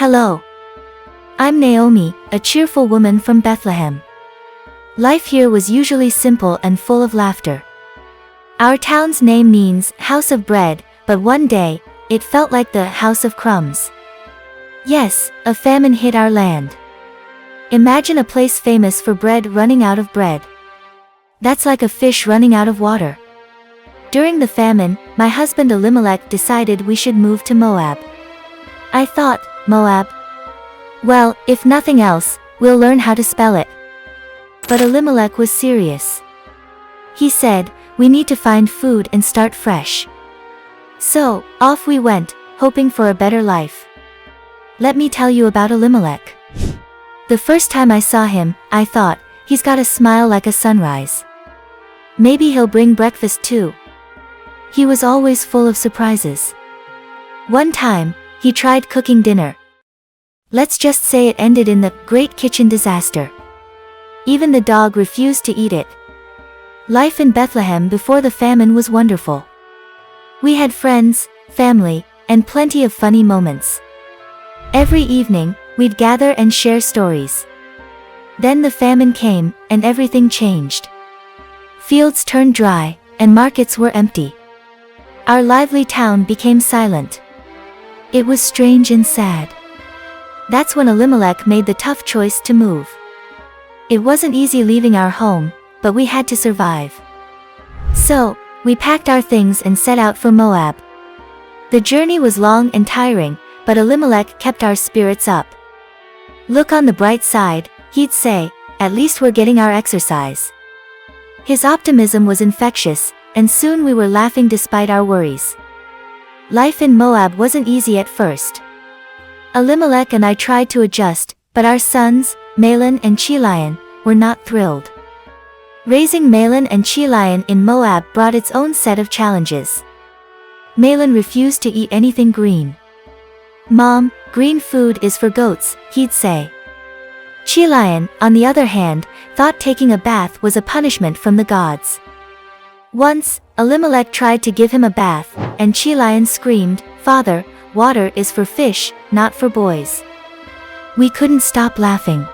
Hello. I'm Naomi, a cheerful woman from Bethlehem. Life here was usually simple and full of laughter. Our town's name means house of bread, but one day, it felt like the house of crumbs. Yes, a famine hit our land. Imagine a place famous for bread running out of bread. That's like a fish running out of water. During the famine, my husband Elimelech decided we should move to Moab. I thought, Moab? Well, if nothing else, we'll learn how to spell it. But Elimelech was serious. He said, we need to find food and start fresh. So, off we went, hoping for a better life. Let me tell you about Elimelech. The first time I saw him, I thought, he's got a smile like a sunrise. Maybe he'll bring breakfast too. He was always full of surprises. One time, he tried cooking dinner. Let's just say it ended in the great kitchen disaster. Even the dog refused to eat it. Life in Bethlehem before the famine was wonderful. We had friends, family, and plenty of funny moments. Every evening, we'd gather and share stories. Then the famine came, and everything changed. Fields turned dry, and markets were empty. Our lively town became silent. It was strange and sad. That's when Elimelech made the tough choice to move. It wasn't easy leaving our home, but we had to survive. So, we packed our things and set out for Moab. The journey was long and tiring, but Elimelech kept our spirits up. Look on the bright side, he'd say, at least we're getting our exercise. His optimism was infectious, and soon we were laughing despite our worries. Life in Moab wasn't easy at first. Elimelech and I tried to adjust, but our sons, Mahlon and Chilion, were not thrilled. Raising Mahlon and Chilion in Moab brought its own set of challenges. Mahlon refused to eat anything green. Mom, green food is for goats, he'd say. Chilion, on the other hand, thought taking a bath was a punishment from the gods. Once, Elimelech tried to give him a bath, and Chilion screamed, Father, water is for fish, not for boys. We couldn't stop laughing.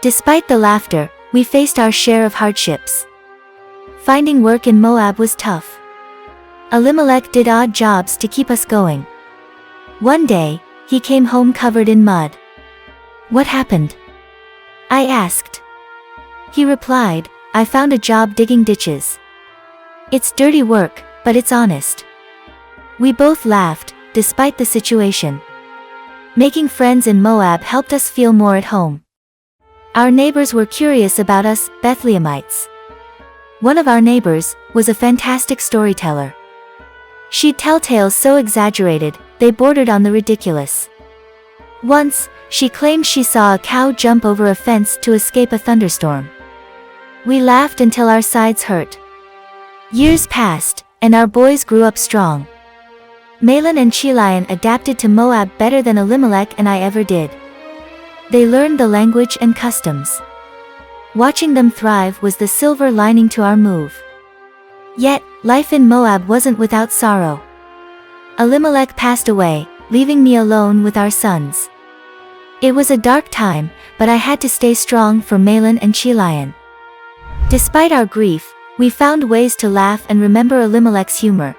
Despite the laughter, we faced our share of hardships. Finding work in Moab was tough. Elimelech did odd jobs to keep us going. One day, he came home covered in mud. What happened? I asked. He replied, I found a job digging ditches. It's dirty work, but it's honest. We both laughed, despite the situation. Making friends in Moab helped us feel more at home. Our neighbors were curious about us, Bethlehemites. One of our neighbors was a fantastic storyteller. She'd tell tales so exaggerated, they bordered on the ridiculous. Once, she claimed she saw a cow jump over a fence to escape a thunderstorm. We laughed until our sides hurt. Years passed, and our boys grew up strong. Mahlon and Chilion adapted to Moab better than Elimelech and I ever did. They learned the language and customs. Watching them thrive was the silver lining to our move. Yet, life in Moab wasn't without sorrow. Elimelech passed away, leaving me alone with our sons. It was a dark time, but I had to stay strong for Mahlon and Chilion. Despite our grief, we found ways to laugh and remember Elimelech's humor.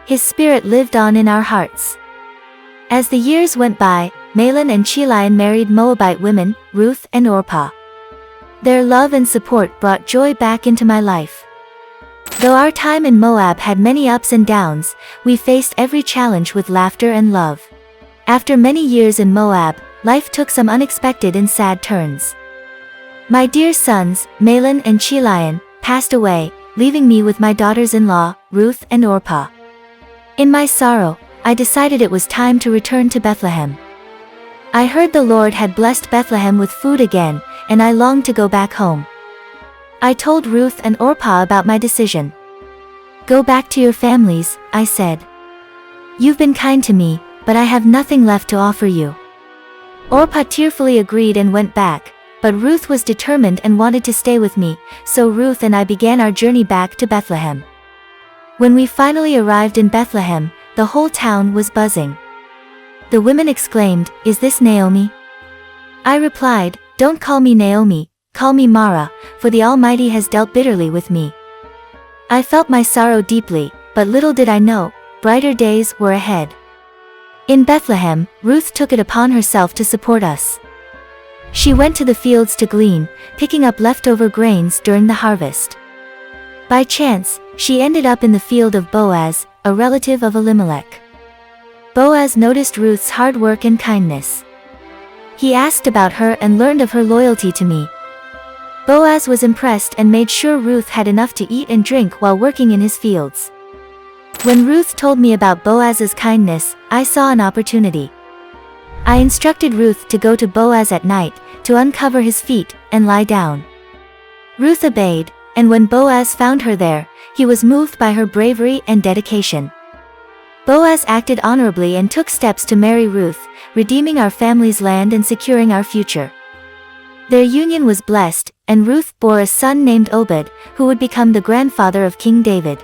His spirit lived on in our hearts. As the years went by, Mahlon and Chilion married Moabite women, Ruth and Orpah. Their love and support brought joy back into my life. Though our time in Moab had many ups and downs, we faced every challenge with laughter and love. After many years in Moab, life took some unexpected and sad turns. My dear sons, Mahlon and Chilion, passed away, leaving me with my daughters-in-law, Ruth and Orpah. In my sorrow, I decided it was time to return to Bethlehem. I heard the Lord had blessed Bethlehem with food again, and I longed to go back home. I told Ruth and Orpah about my decision. Go back to your families, I said. You've been kind to me, but I have nothing left to offer you. Orpah tearfully agreed and went back, but Ruth was determined and wanted to stay with me, so Ruth and I began our journey back to Bethlehem. When we finally arrived in Bethlehem, the whole town was buzzing. The women exclaimed, "Is this Naomi?" I replied, "Don't call me Naomi, call me Mara, for the Almighty has dealt bitterly with me." I felt my sorrow deeply, but little did I know, brighter days were ahead. In Bethlehem, Ruth took it upon herself to support us. She went to the fields to glean, picking up leftover grains during the harvest. By chance, she ended up in the field of Boaz, a relative of Elimelech. Boaz noticed Ruth's hard work and kindness. He asked about her and learned of her loyalty to me. Boaz was impressed and made sure Ruth had enough to eat and drink while working in his fields. When Ruth told me about Boaz's kindness, I saw an opportunity. I instructed Ruth to go to Boaz at night, to uncover his feet, and lie down. Ruth obeyed, and when Boaz found her there, he was moved by her bravery and dedication. Boaz acted honorably and took steps to marry Ruth, redeeming our family's land and securing our future. Their union was blessed, and Ruth bore a son named Obed, who would become the grandfather of King David.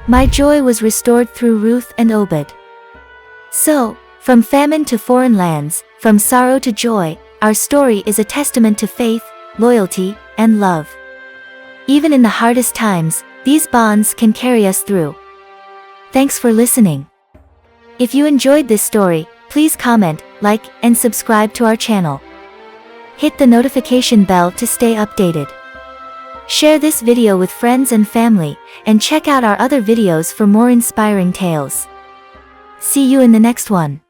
My joy was restored through Ruth and Obed. So, from famine to foreign lands, from sorrow to joy, our story is a testament to faith, loyalty, and love. Even in the hardest times, these bonds can carry us through. Thanks for listening. If you enjoyed this story, please comment, like, and subscribe to our channel. Hit the notification bell to stay updated. Share this video with friends and family, and check out our other videos for more inspiring tales. See you in the next one.